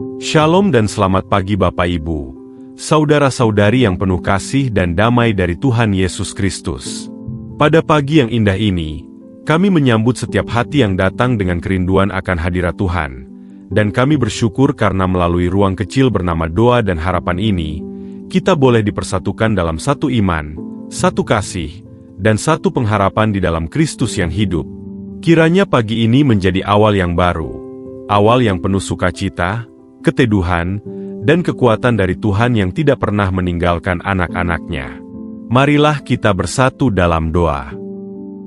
Shalom dan selamat pagi Bapak Ibu, saudara-saudari yang penuh kasih dan damai dari Tuhan Yesus Kristus. Pada pagi yang indah ini, kami menyambut setiap hati yang datang dengan kerinduan akan hadirat Tuhan, dan kami bersyukur karena melalui ruang kecil bernama doa dan harapan ini, kita boleh dipersatukan dalam satu iman, satu kasih, dan satu pengharapan di dalam Kristus yang hidup. Kiranya pagi ini menjadi awal yang baru, awal yang penuh sukacita, keteduhan, dan kekuatan dari Tuhan yang tidak pernah meninggalkan anak-anaknya. Marilah kita bersatu dalam doa.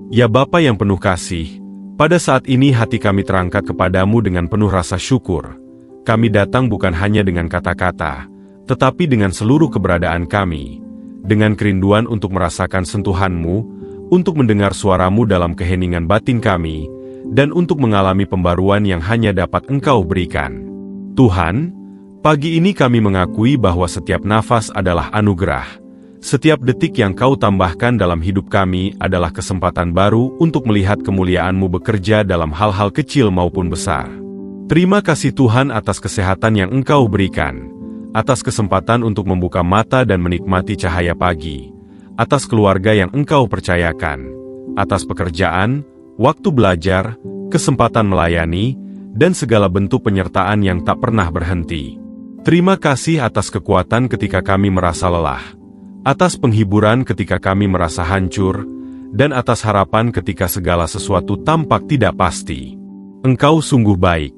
Ya Bapa yang penuh kasih, pada saat ini hati kami terangkat kepadamu dengan penuh rasa syukur. Kami datang bukan hanya dengan kata-kata, tetapi dengan seluruh keberadaan kami, dengan kerinduan untuk merasakan sentuhan-Mu, untuk mendengar suara-Mu dalam keheningan batin kami, dan untuk mengalami pembaruan yang hanya dapat Engkau berikan. Tuhan, pagi ini kami mengakui bahwa setiap nafas adalah anugerah. Setiap detik yang Kau tambahkan dalam hidup kami adalah kesempatan baru untuk melihat kemuliaan-Mu bekerja dalam hal-hal kecil maupun besar. Terima kasih Tuhan atas kesehatan yang Engkau berikan, atas kesempatan untuk membuka mata dan menikmati cahaya pagi, atas keluarga yang Engkau percayakan, atas pekerjaan, waktu belajar, kesempatan melayani, dan segala bentuk penyertaan yang tak pernah berhenti. Terima kasih atas kekuatan ketika kami merasa lelah, atas penghiburan ketika kami merasa hancur, dan atas harapan ketika segala sesuatu tampak tidak pasti. Engkau sungguh baik,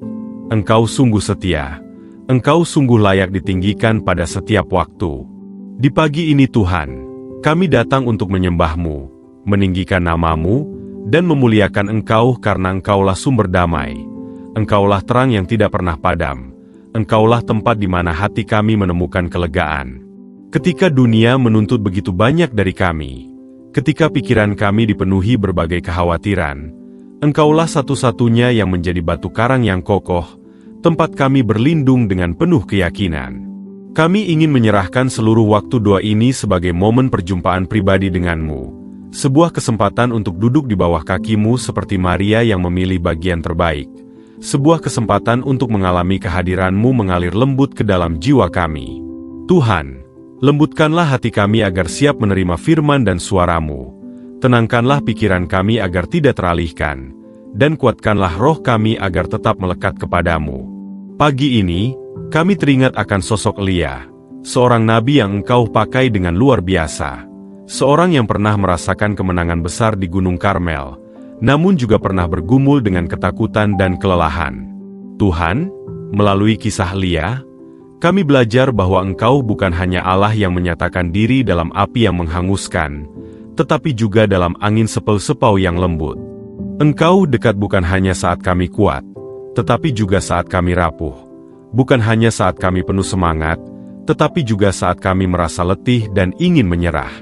Engkau sungguh setia, Engkau sungguh layak ditinggikan pada setiap waktu. Di pagi ini Tuhan, kami datang untuk menyembah-Mu, meninggikan nama-Mu, dan memuliakan Engkau karena Engkaulah sumber damai. Engkaulah terang yang tidak pernah padam. Engkaulah tempat di mana hati kami menemukan kelegaan. Ketika dunia menuntut begitu banyak dari kami, ketika pikiran kami dipenuhi berbagai kekhawatiran, Engkaulah satu-satunya yang menjadi batu karang yang kokoh, tempat kami berlindung dengan penuh keyakinan. Kami ingin menyerahkan seluruh waktu doa ini sebagai momen perjumpaan pribadi denganmu, sebuah kesempatan untuk duduk di bawah kaki-Mu seperti Maria yang memilih bagian terbaik, sebuah kesempatan untuk mengalami kehadiran-Mu mengalir lembut ke dalam jiwa kami. Tuhan, lembutkanlah hati kami agar siap menerima firman dan suara-Mu, tenangkanlah pikiran kami agar tidak teralihkan, dan kuatkanlah roh kami agar tetap melekat kepadamu. Pagi ini, kami teringat akan sosok Elia, seorang nabi yang Engkau pakai dengan luar biasa. Seorang yang pernah merasakan kemenangan besar di Gunung Karmel, namun juga pernah bergumul dengan ketakutan dan kelelahan. Tuhan, melalui kisah Elia, kami belajar bahwa Engkau bukan hanya Allah yang menyatakan diri dalam api yang menghanguskan, tetapi juga dalam angin sepel-sepau yang lembut. Engkau dekat bukan hanya saat kami kuat, tetapi juga saat kami rapuh. Bukan hanya saat kami penuh semangat, tetapi juga saat kami merasa letih dan ingin menyerah.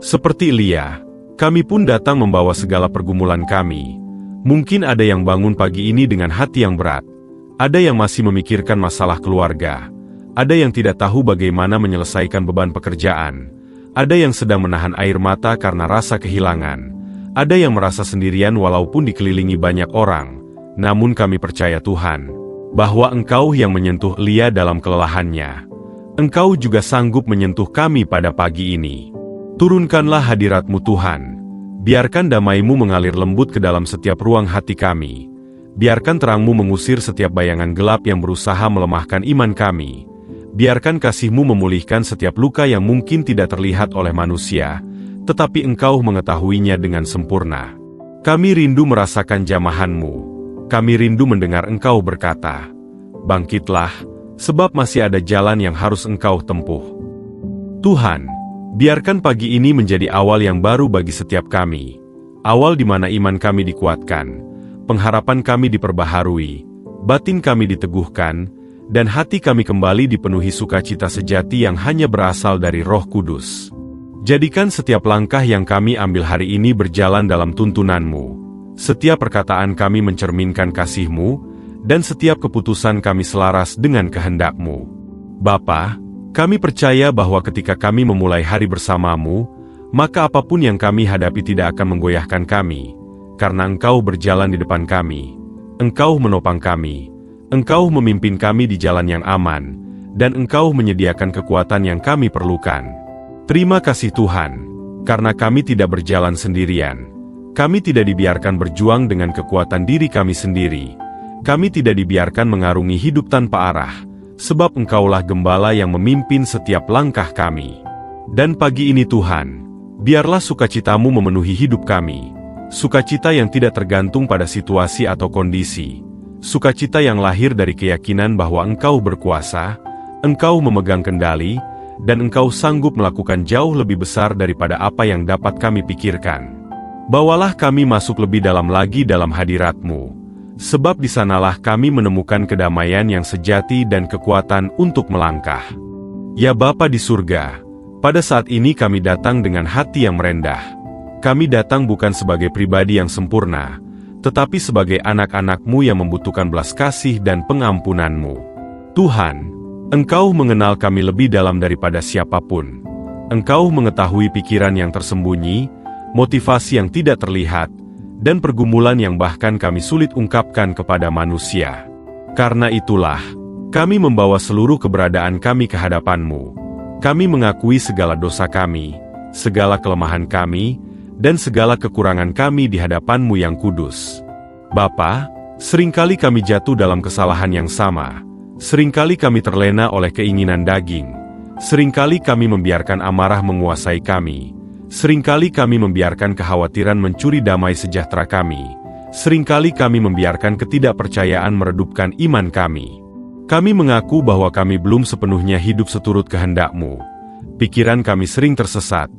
Seperti Elia, kami pun datang membawa segala pergumulan kami. Mungkin ada yang bangun pagi ini dengan hati yang berat. Ada yang masih memikirkan masalah keluarga. Ada yang tidak tahu bagaimana menyelesaikan beban pekerjaan. Ada yang sedang menahan air mata karena rasa kehilangan. Ada yang merasa sendirian walaupun dikelilingi banyak orang. Namun kami percaya Tuhan, bahwa Engkau yang menyentuh Elia dalam kelelahannya, Engkau juga sanggup menyentuh kami pada pagi ini. Turunkanlah hadirat-Mu Tuhan. Biarkan damai-Mu mengalir lembut ke dalam setiap ruang hati kami. Biarkan terang-Mu mengusir setiap bayangan gelap yang berusaha melemahkan iman kami. Biarkan kasih-Mu memulihkan setiap luka yang mungkin tidak terlihat oleh manusia, tetapi Engkau mengetahuinya dengan sempurna. Kami rindu merasakan jamahan-Mu. Kami rindu mendengar Engkau berkata, "Bangkitlah, sebab masih ada jalan yang harus engkau tempuh." Tuhan, biarkan pagi ini menjadi awal yang baru bagi setiap kami. Awal di mana iman kami dikuatkan, pengharapan kami diperbaharui, batin kami diteguhkan, dan hati kami kembali dipenuhi sukacita sejati yang hanya berasal dari Roh Kudus. Jadikan setiap langkah yang kami ambil hari ini berjalan dalam tuntunan-Mu. Setiap perkataan kami mencerminkan kasih-Mu, dan setiap keputusan kami selaras dengan kehendak-Mu. Bapa, kami percaya bahwa ketika kami memulai hari bersama-Mu, maka apapun yang kami hadapi tidak akan menggoyahkan kami, karena Engkau berjalan di depan kami. Engkau menopang kami, Engkau memimpin kami di jalan yang aman, dan Engkau menyediakan kekuatan yang kami perlukan. Terima kasih Tuhan, karena kami tidak berjalan sendirian. Kami tidak dibiarkan berjuang dengan kekuatan diri kami sendiri. Kami tidak dibiarkan mengarungi hidup tanpa arah, sebab Engkaulah gembala yang memimpin setiap langkah kami. Dan pagi ini Tuhan, biarlah sukacita-Mu memenuhi hidup kami. Sukacita yang tidak tergantung pada situasi atau kondisi. Sukacita yang lahir dari keyakinan bahwa Engkau berkuasa, Engkau memegang kendali, dan Engkau sanggup melakukan jauh lebih besar daripada apa yang dapat kami pikirkan. Bawalah kami masuk lebih dalam lagi dalam hadirat-Mu, sebab di sanalah kami menemukan kedamaian yang sejati dan kekuatan untuk melangkah. Ya Bapa di surga, pada saat ini kami datang dengan hati yang merendah. Kami datang bukan sebagai pribadi yang sempurna, tetapi sebagai anak-anak-Mu yang membutuhkan belas kasih dan pengampunan-Mu. Tuhan, Engkau mengenal kami lebih dalam daripada siapapun. Engkau mengetahui pikiran yang tersembunyi, motivasi yang tidak terlihat, dan pergumulan yang bahkan kami sulit ungkapkan kepada manusia. Karena itulah, kami membawa seluruh keberadaan kami ke hadapan-Mu. Kami mengakui segala dosa kami, segala kelemahan kami, dan segala kekurangan kami di hadapan-Mu yang kudus. Bapa, seringkali kami jatuh dalam kesalahan yang sama. Seringkali kami terlena oleh keinginan daging. Seringkali kami membiarkan amarah menguasai kami. Seringkali kami membiarkan kekhawatiran mencuri damai sejahtera kami. Seringkali kami membiarkan ketidakpercayaan meredupkan iman kami. Kami mengaku bahwa kami belum sepenuhnya hidup seturut kehendak-Mu. Pikiran kami sering tersesat.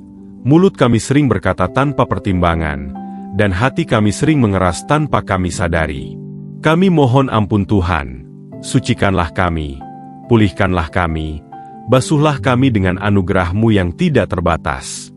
Mulut kami sering berkata tanpa pertimbangan, dan hati kami sering mengeras tanpa kami sadari. Kami mohon ampun Tuhan, sucikanlah kami, pulihkanlah kami, basuhlah kami dengan anugerah-Mu yang tidak terbatas.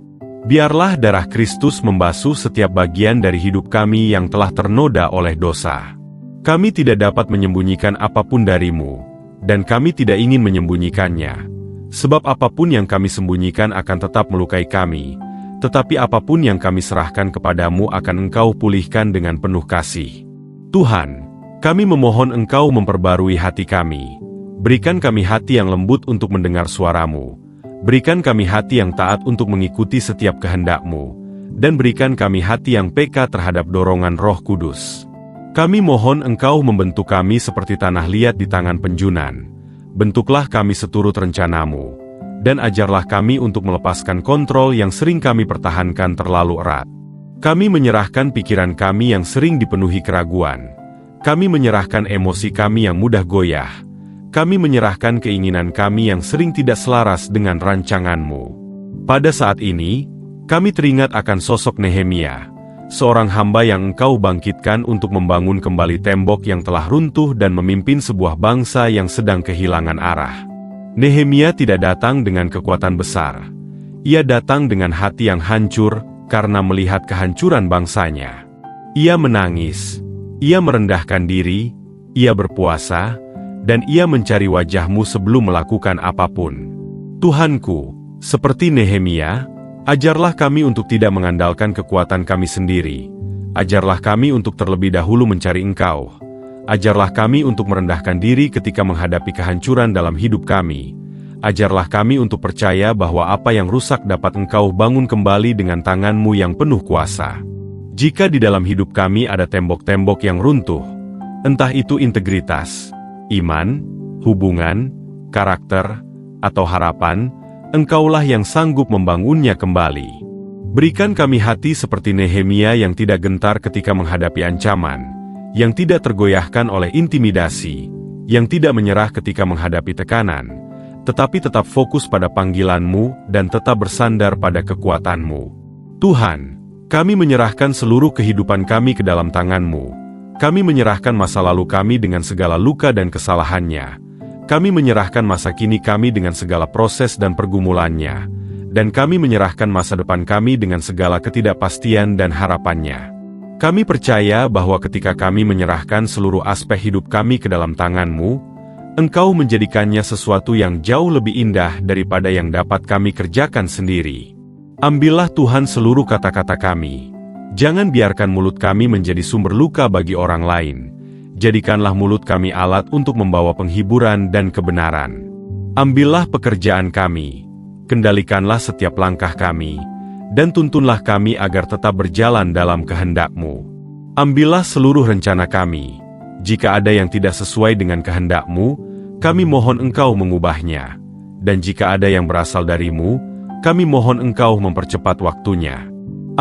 Biarlah darah Kristus membasuh setiap bagian dari hidup kami yang telah ternoda oleh dosa. Kami tidak dapat menyembunyikan apapun dari-Mu, dan kami tidak ingin menyembunyikannya. Sebab apapun yang kami sembunyikan akan tetap melukai kami, tetapi apapun yang kami serahkan kepadamu akan Engkau pulihkan dengan penuh kasih. Tuhan, kami memohon Engkau memperbarui hati kami. Berikan kami hati yang lembut untuk mendengar suara-Mu. Berikan kami hati yang taat untuk mengikuti setiap kehendak-Mu. Dan berikan kami hati yang peka terhadap dorongan Roh Kudus. Kami mohon Engkau membentuk kami seperti tanah liat di tangan penjunan. Bentuklah kami seturut rencana-Mu, dan ajarlah kami untuk melepaskan kontrol yang sering kami pertahankan terlalu erat. Kami menyerahkan pikiran kami yang sering dipenuhi keraguan. Kami menyerahkan emosi kami yang mudah goyah. Kami menyerahkan keinginan kami yang sering tidak selaras dengan rancangan-Mu. Pada saat ini, kami teringat akan sosok Nehemia, seorang hamba yang Engkau bangkitkan untuk membangun kembali tembok yang telah runtuh dan memimpin sebuah bangsa yang sedang kehilangan arah. Nehemia tidak datang dengan kekuatan besar. Ia datang dengan hati yang hancur karena melihat kehancuran bangsanya. Ia menangis, ia merendahkan diri, ia berpuasa, dan ia mencari wajah-Mu sebelum melakukan apapun. Tuhanku, seperti Nehemia, ajarlah kami untuk tidak mengandalkan kekuatan kami sendiri. Ajarlah kami untuk terlebih dahulu mencari Engkau. Ajarlah kami untuk merendahkan diri ketika menghadapi kehancuran dalam hidup kami. Ajarlah kami untuk percaya bahwa apa yang rusak dapat Engkau bangun kembali dengan tangan-Mu yang penuh kuasa. Jika di dalam hidup kami ada tembok-tembok yang runtuh, entah itu integritas, iman, hubungan, karakter, atau harapan, Engkaulah yang sanggup membangunnya kembali. Berikan kami hati seperti Nehemia yang tidak gentar ketika menghadapi ancaman, yang tidak tergoyahkan oleh intimidasi, yang tidak menyerah ketika menghadapi tekanan, tetapi tetap fokus pada panggilan-Mu dan tetap bersandar pada kekuatan-Mu. Tuhan, kami menyerahkan seluruh kehidupan kami ke dalam tangan-Mu. Kami menyerahkan masa lalu kami dengan segala luka dan kesalahannya. Kami menyerahkan masa kini kami dengan segala proses dan pergumulannya, dan kami menyerahkan masa depan kami dengan segala ketidakpastian dan harapannya. Kami percaya bahwa ketika kami menyerahkan seluruh aspek hidup kami ke dalam tangan-Mu, Engkau menjadikannya sesuatu yang jauh lebih indah daripada yang dapat kami kerjakan sendiri. Ambillah Tuhan seluruh kata-kata kami. Jangan biarkan mulut kami menjadi sumber luka bagi orang lain. Jadikanlah mulut kami alat untuk membawa penghiburan dan kebenaran. Ambillah pekerjaan kami, kendalikanlah setiap langkah kami, dan tuntunlah kami agar tetap berjalan dalam kehendak-Mu. Ambillah seluruh rencana kami. Jika ada yang tidak sesuai dengan kehendak-Mu, kami mohon Engkau mengubahnya. Dan jika ada yang berasal dari-Mu, kami mohon Engkau mempercepat waktunya.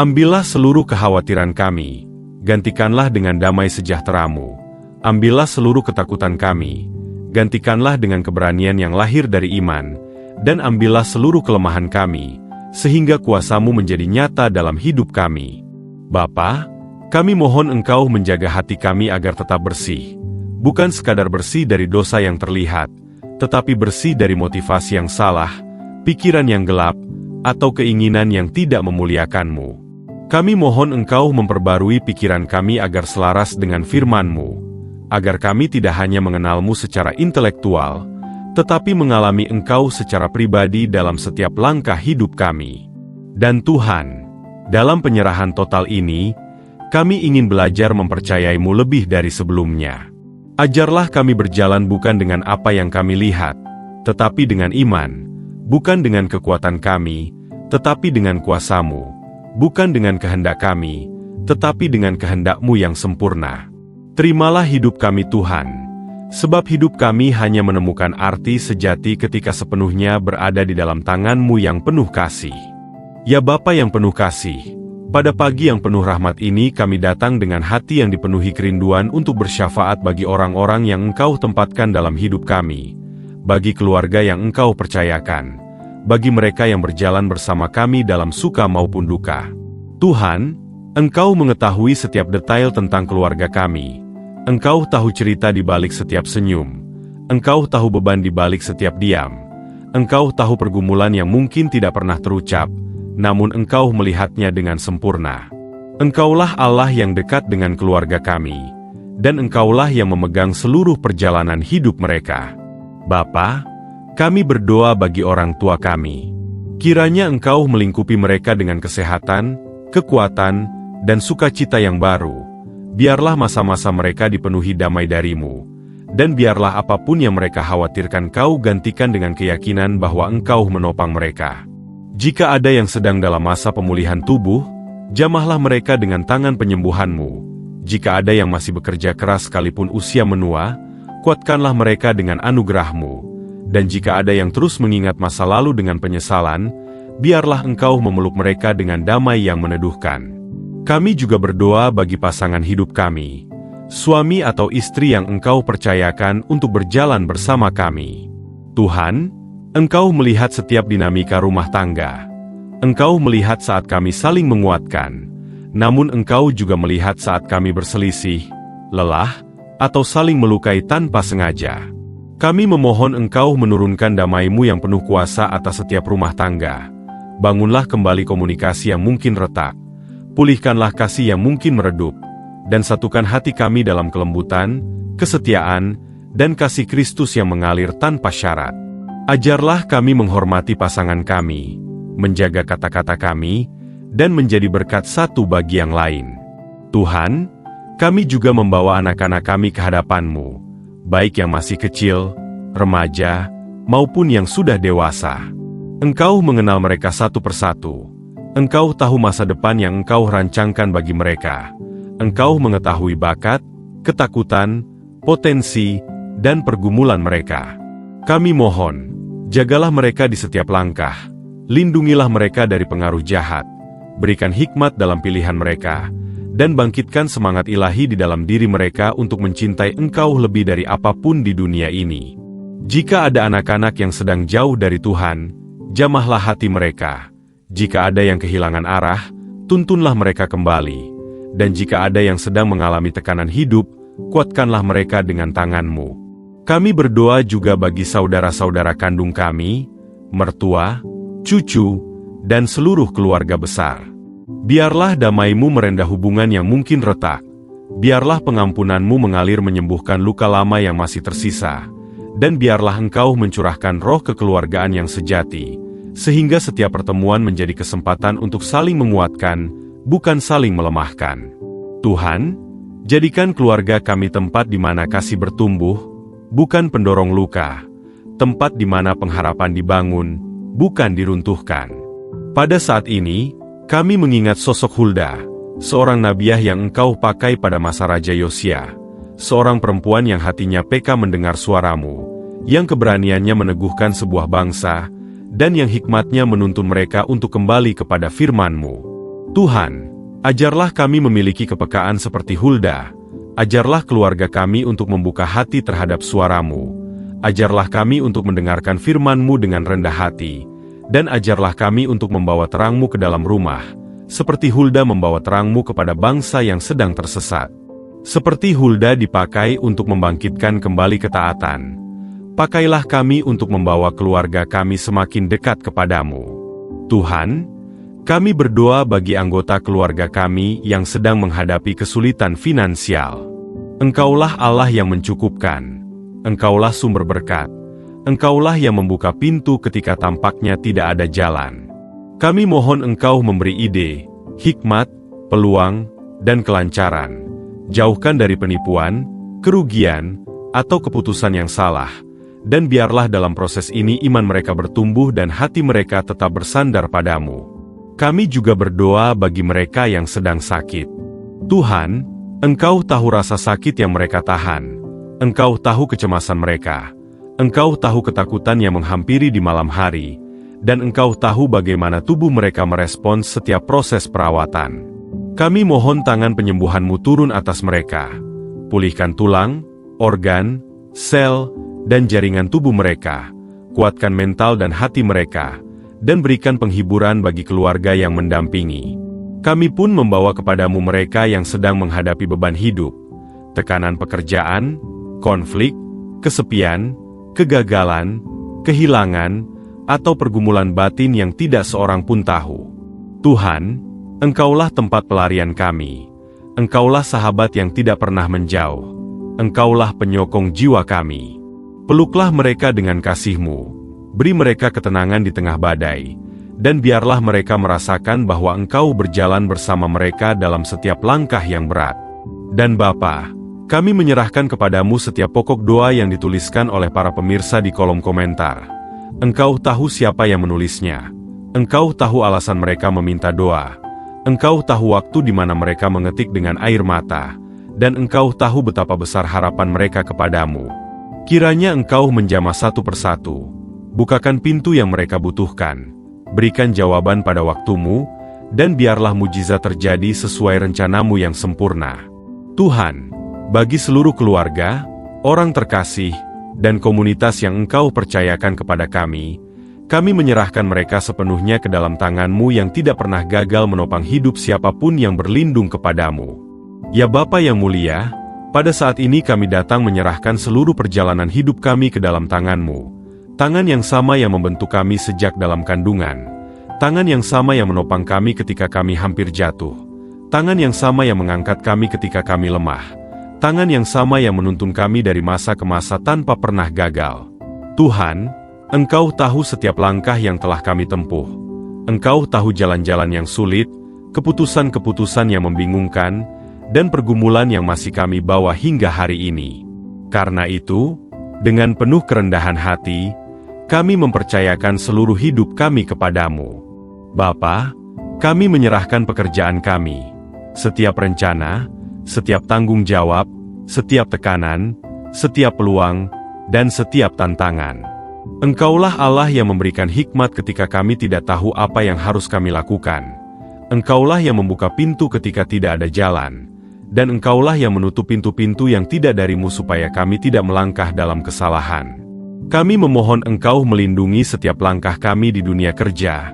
Ambillah seluruh kekhawatiran kami, gantikanlah dengan damai sejahtera-Mu. Ambillah seluruh ketakutan kami, gantikanlah dengan keberanian yang lahir dari iman, dan ambillah seluruh kelemahan kami, sehingga kuasa-Mu menjadi nyata dalam hidup kami. Bapa, kami mohon Engkau menjaga hati kami agar tetap bersih, bukan sekadar bersih dari dosa yang terlihat, tetapi bersih dari motivasi yang salah, pikiran yang gelap, atau keinginan yang tidak memuliakan-Mu. Kami mohon Engkau memperbarui pikiran kami agar selaras dengan firman-Mu, agar kami tidak hanya mengenal-Mu secara intelektual, tetapi mengalami Engkau secara pribadi dalam setiap langkah hidup kami. Dan Tuhan, dalam penyerahan total ini, kami ingin belajar mempercayai-Mu lebih dari sebelumnya. Ajarlah kami berjalan bukan dengan apa yang kami lihat, tetapi dengan iman, bukan dengan kekuatan kami, tetapi dengan kuasa-Mu. Bukan dengan kehendak kami, tetapi dengan kehendak-Mu yang sempurna. Terimalah hidup kami Tuhan, sebab hidup kami hanya menemukan arti sejati ketika sepenuhnya berada di dalam tangan-Mu yang penuh kasih. Ya Bapa yang penuh kasih, pada pagi yang penuh rahmat ini kami datang dengan hati yang dipenuhi kerinduan untuk bersyafaat bagi orang-orang yang Engkau tempatkan dalam hidup kami, bagi keluarga yang Engkau percayakan, bagi mereka yang berjalan bersama kami dalam suka maupun duka. Tuhan, Engkau mengetahui setiap detail tentang keluarga kami. Engkau tahu cerita di balik setiap senyum. Engkau tahu beban di balik setiap diam. Engkau tahu pergumulan yang mungkin tidak pernah terucap, namun Engkau melihatnya dengan sempurna. Engkaulah Allah yang dekat dengan keluarga kami, dan Engkaulah yang memegang seluruh perjalanan hidup mereka. Bapa, kami berdoa bagi orang tua kami. Kiranya Engkau melingkupi mereka dengan kesehatan, kekuatan, dan sukacita yang baru. Biarlah masa-masa mereka dipenuhi damai dari-Mu, dan biarlah apapun yang mereka khawatirkan Kau gantikan dengan keyakinan bahwa Engkau menopang mereka. Jika ada yang sedang dalam masa pemulihan tubuh, jamahlah mereka dengan tangan penyembuhan-Mu. Jika ada yang masih bekerja keras sekalipun usia menua, kuatkanlah mereka dengan anugerah-Mu. Dan jika ada yang terus mengingat masa lalu dengan penyesalan, biarlah Engkau memeluk mereka dengan damai yang meneduhkan. Kami juga berdoa bagi pasangan hidup kami, suami atau istri yang Engkau percayakan untuk berjalan bersama kami. Tuhan, Engkau melihat setiap dinamika rumah tangga. Engkau melihat saat kami saling menguatkan, namun Engkau juga melihat saat kami berselisih, lelah, atau saling melukai tanpa sengaja. Kami memohon Engkau menurunkan damai-Mu yang penuh kuasa atas setiap rumah tangga. Bangunlah kembali komunikasi yang mungkin retak. Pulihkanlah kasih yang mungkin meredup. Dan satukan hati kami dalam kelembutan, kesetiaan, dan kasih Kristus yang mengalir tanpa syarat. Ajarlah kami menghormati pasangan kami, menjaga kata-kata kami, dan menjadi berkat satu bagi yang lain. Tuhan, kami juga membawa anak-anak kami ke hadapan-Mu, baik yang masih kecil, remaja, maupun yang sudah dewasa. Engkau mengenal mereka satu persatu. Engkau tahu masa depan yang Engkau rancangkan bagi mereka. Engkau mengetahui bakat, ketakutan, potensi, dan pergumulan mereka. Kami mohon, jagalah mereka di setiap langkah. Lindungilah mereka dari pengaruh jahat. Berikan hikmat dalam pilihan mereka, dan bangkitkan semangat ilahi di dalam diri mereka untuk mencintai Engkau lebih dari apapun di dunia ini. Jika ada anak-anak yang sedang jauh dari Tuhan, jamahlah hati mereka. Jika ada yang kehilangan arah, tuntunlah mereka kembali. Dan jika ada yang sedang mengalami tekanan hidup, kuatkanlah mereka dengan tangan-Mu. Kami berdoa juga bagi saudara-saudara kandung kami, mertua, cucu, dan seluruh keluarga besar. Biarlah damai-Mu merendah hubungan yang mungkin retak. Biarlah pengampunan-Mu mengalir menyembuhkan luka lama yang masih tersisa. Dan biarlah Engkau mencurahkan roh kekeluargaan yang sejati, sehingga setiap pertemuan menjadi kesempatan untuk saling menguatkan, bukan saling melemahkan. Tuhan, Jadikan keluarga kami tempat di mana kasih bertumbuh, bukan pendorong luka, tempat di mana pengharapan dibangun, bukan diruntuhkan. Pada saat ini, kami mengingat sosok Hulda, seorang nabiah yang Engkau pakai pada masa Raja Yosia, seorang perempuan yang hatinya peka mendengar suaramu, yang keberaniannya meneguhkan sebuah bangsa, dan yang hikmatnya menuntun mereka untuk kembali kepada firman-Mu. Tuhan, ajarlah kami memiliki kepekaan seperti Hulda, ajarlah keluarga kami untuk membuka hati terhadap suara-Mu, ajarlah kami untuk mendengarkan firman-Mu dengan rendah hati, dan ajarlah kami untuk membawa terang-Mu ke dalam rumah, seperti Hulda membawa terang-Mu kepada bangsa yang sedang tersesat. Seperti Hulda dipakai untuk membangkitkan kembali ketaatan, pakailah kami untuk membawa keluarga kami semakin dekat kepadamu. Tuhan, kami berdoa bagi anggota keluarga kami yang sedang menghadapi kesulitan finansial. Engkaulah Allah yang mencukupkan, Engkaulah sumber berkat, Engkaulah yang membuka pintu ketika tampaknya tidak ada jalan. Kami mohon Engkau memberi ide, hikmat, peluang, dan kelancaran. Jauhkan dari penipuan, kerugian, atau keputusan yang salah, dan biarlah dalam proses ini iman mereka bertumbuh dan hati mereka tetap bersandar padamu. Kami juga berdoa bagi mereka yang sedang sakit. Tuhan, Engkau tahu rasa sakit yang mereka tahan, Engkau tahu kecemasan mereka, Engkau tahu ketakutan yang menghampiri di malam hari, dan Engkau tahu bagaimana tubuh mereka merespons setiap proses perawatan. Kami mohon tangan penyembuhan-Mu turun atas mereka. Pulihkan tulang, organ, sel, dan jaringan tubuh mereka. Kuatkan mental dan hati mereka, dan berikan penghiburan bagi keluarga yang mendampingi. Kami pun membawa kepadamu mereka yang sedang menghadapi beban hidup, tekanan pekerjaan, konflik, kesepian, kegagalan, kehilangan, atau pergumulan batin yang tidak seorang pun tahu. Tuhan, Engkaulah tempat pelarian kami. Engkaulah sahabat yang tidak pernah menjauh. Engkaulah penyokong jiwa kami. Peluklah mereka dengan kasih-Mu. Beri mereka ketenangan di tengah badai. Dan biarlah mereka merasakan bahwa Engkau berjalan bersama mereka dalam setiap langkah yang berat. Dan Bapa, kami menyerahkan kepadamu setiap pokok doa yang dituliskan oleh para pemirsa di kolom komentar. Engkau tahu siapa yang menulisnya. Engkau tahu alasan mereka meminta doa. Engkau tahu waktu di mana mereka mengetik dengan air mata, dan Engkau tahu betapa besar harapan mereka kepadamu. Kiranya Engkau menjamah satu persatu, bukakan pintu yang mereka butuhkan, berikan jawaban pada waktumu, dan biarlah mujizat terjadi sesuai rencanamu yang sempurna. Tuhan, bagi seluruh keluarga, orang terkasih, dan komunitas yang Engkau percayakan kepada kami menyerahkan mereka sepenuhnya ke dalam tangan-Mu yang tidak pernah gagal menopang hidup siapapun yang berlindung kepadamu. Ya Bapa yang mulia, pada saat ini kami datang menyerahkan seluruh perjalanan hidup kami ke dalam tangan-Mu. Tangan yang sama yang membentuk kami sejak dalam kandungan. Tangan yang sama yang menopang kami ketika kami hampir jatuh. Tangan yang sama yang mengangkat kami ketika kami lemah. Tangan yang sama yang menuntun kami dari masa ke masa tanpa pernah gagal. Tuhan, Engkau tahu setiap langkah yang telah kami tempuh. Engkau tahu jalan-jalan yang sulit, keputusan-keputusan yang membingungkan, dan pergumulan yang masih kami bawa hingga hari ini. Karena itu, dengan penuh kerendahan hati, kami mempercayakan seluruh hidup kami kepadamu. Bapa, kami menyerahkan pekerjaan kami, setiap rencana, setiap tanggung jawab, setiap tekanan, setiap peluang, dan setiap tantangan. Engkaulah Allah yang memberikan hikmat ketika kami tidak tahu apa yang harus kami lakukan. Engkaulah yang membuka pintu ketika tidak ada jalan. Dan Engkaulah yang menutup pintu-pintu yang tidak dari-Mu supaya kami tidak melangkah dalam kesalahan. Kami memohon Engkau melindungi setiap langkah kami di dunia kerja,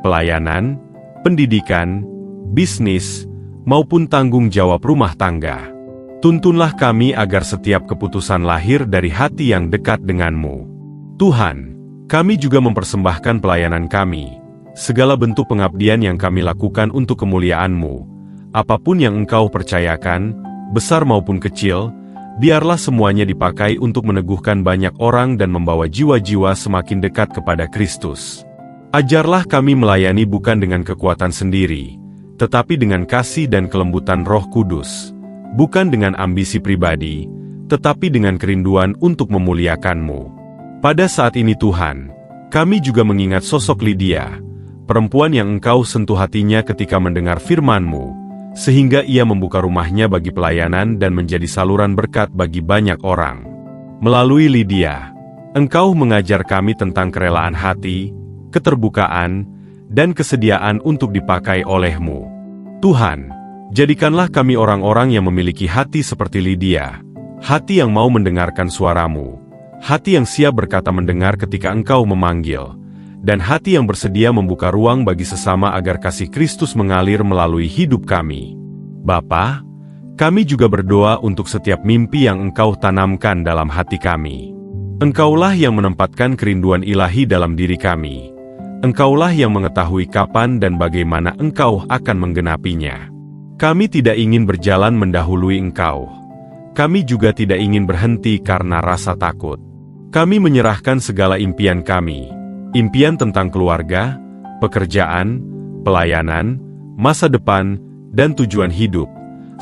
pelayanan, pendidikan, bisnis, maupun tanggung jawab rumah tangga. Tuntunlah kami agar setiap keputusan lahir dari hati yang dekat denganmu. Tuhan, kami juga mempersembahkan pelayanan kami, segala bentuk pengabdian yang kami lakukan untuk kemuliaan-Mu. Apapun yang Engkau percayakan, besar maupun kecil, biarlah semuanya dipakai untuk meneguhkan banyak orang dan membawa jiwa-jiwa semakin dekat kepada Kristus. Ajarlah kami melayani bukan dengan kekuatan sendiri, tetapi dengan kasih dan kelembutan Roh Kudus. bukan dengan ambisi pribadi, tetapi dengan kerinduan untuk memuliakan-Mu. Pada saat ini Tuhan, kami juga mengingat sosok Lydia, perempuan yang Engkau sentuh hatinya ketika mendengar firman-Mu, sehingga ia membuka rumahnya bagi pelayanan dan menjadi saluran berkat bagi banyak orang. Melalui Lydia, Engkau mengajar kami tentang kerelaan hati, keterbukaan, dan kesediaan untuk dipakai oleh-Mu. Tuhan, jadikanlah kami orang-orang yang memiliki hati seperti Lydia, hati yang mau mendengarkan suara-Mu, hati yang siap berkata mendengar ketika Engkau memanggil, dan hati yang bersedia membuka ruang bagi sesama agar kasih Kristus mengalir melalui hidup kami. Bapa, kami juga berdoa untuk setiap mimpi yang Engkau tanamkan dalam hati kami. Engkaulah yang menempatkan kerinduan ilahi dalam diri kami. Engkaulah yang mengetahui kapan dan bagaimana Engkau akan menggenapinya. Kami tidak ingin berjalan mendahului Engkau. Kami juga tidak ingin berhenti karena rasa takut. Kami menyerahkan segala impian kami, impian tentang keluarga, pekerjaan, pelayanan, masa depan, dan tujuan hidup,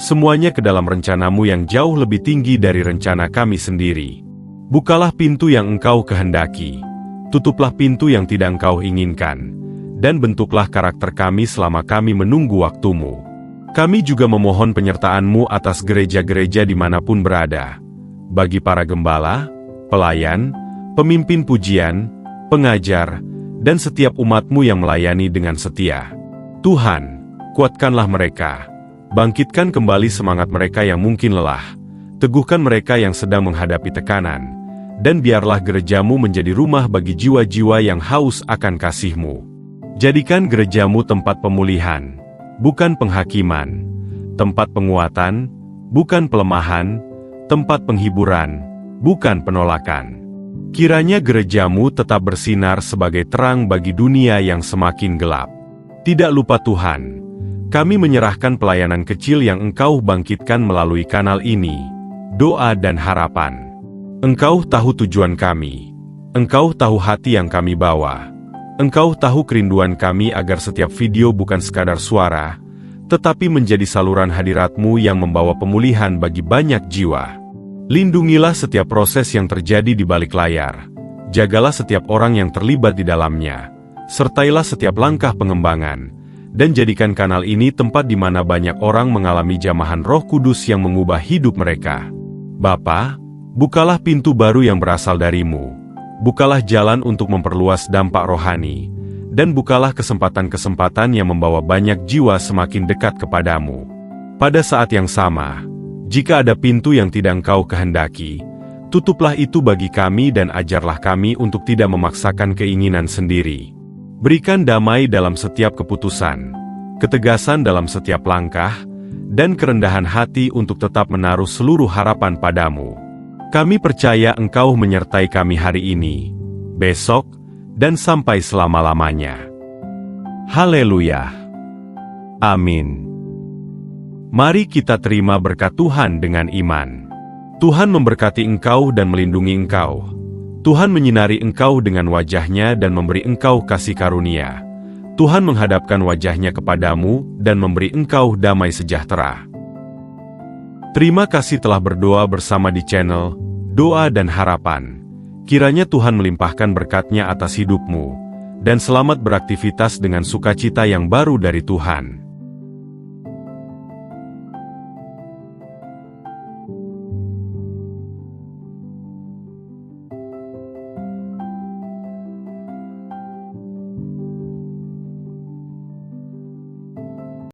semuanya ke dalam rencana-Mu yang jauh lebih tinggi dari rencana kami sendiri. Bukalah pintu yang Engkau kehendaki, tutuplah pintu yang tidak Engkau inginkan, dan bentuklah karakter kami selama kami menunggu waktu-Mu. Kami juga memohon penyertaan-Mu atas gereja-gereja dimanapun berada, bagi para gembala, pelayan, pemimpin pujian, pengajar, dan setiap umat-Mu yang melayani dengan setia. Tuhan, kuatkanlah mereka, bangkitkan kembali semangat mereka yang mungkin lelah, teguhkan mereka yang sedang menghadapi tekanan, dan biarlah gereja-Mu menjadi rumah bagi jiwa-jiwa yang haus akan kasih-Mu. Jadikan gereja-Mu tempat pemulihan, bukan penghakiman, tempat penguatan, bukan pelemahan, tempat penghiburan, bukan penolakan. Kiranya gereja-Mu tetap bersinar sebagai terang bagi dunia yang semakin gelap. Tidak lupa Tuhan, kami menyerahkan pelayanan kecil yang Engkau bangkitkan melalui kanal ini, doa dan harapan. Engkau tahu tujuan kami. Engkau tahu hati yang kami bawa. Engkau tahu kerinduan kami agar setiap video bukan sekadar suara, tetapi menjadi saluran hadirat-Mu yang membawa pemulihan bagi banyak jiwa. Lindungilah setiap proses yang terjadi di balik layar. Jagalah setiap orang yang terlibat di dalamnya. Sertailah setiap langkah pengembangan. Dan jadikan kanal ini tempat di mana banyak orang mengalami jamahan Roh Kudus yang mengubah hidup mereka. Bapa, bukalah pintu baru yang berasal dari-Mu. Bukalah jalan untuk memperluas dampak rohani, dan bukalah kesempatan-kesempatan yang membawa banyak jiwa semakin dekat kepadamu. Pada saat yang sama, jika ada pintu yang tidak Engkau kehendaki, tutuplah itu bagi kami dan ajarlah kami untuk tidak memaksakan keinginan sendiri. Berikan damai dalam setiap keputusan, ketegasan dalam setiap langkah, dan kerendahan hati untuk tetap menaruh seluruh harapan padamu. Kami percaya Engkau menyertai kami hari ini, besok, dan sampai selama-lamanya. Haleluya. Amin. Mari kita terima berkat Tuhan dengan iman. Tuhan memberkati engkau dan melindungi engkau. Tuhan menyinari engkau dengan wajah-Nya dan memberi engkau kasih karunia. Tuhan menghadapkan wajah-Nya kepadamu dan memberi engkau damai sejahtera. Terima kasih telah berdoa bersama di channel Doa dan Harapan. Kiranya Tuhan melimpahkan berkat-Nya atas hidupmu, dan selamat beraktivitas dengan sukacita yang baru dari Tuhan.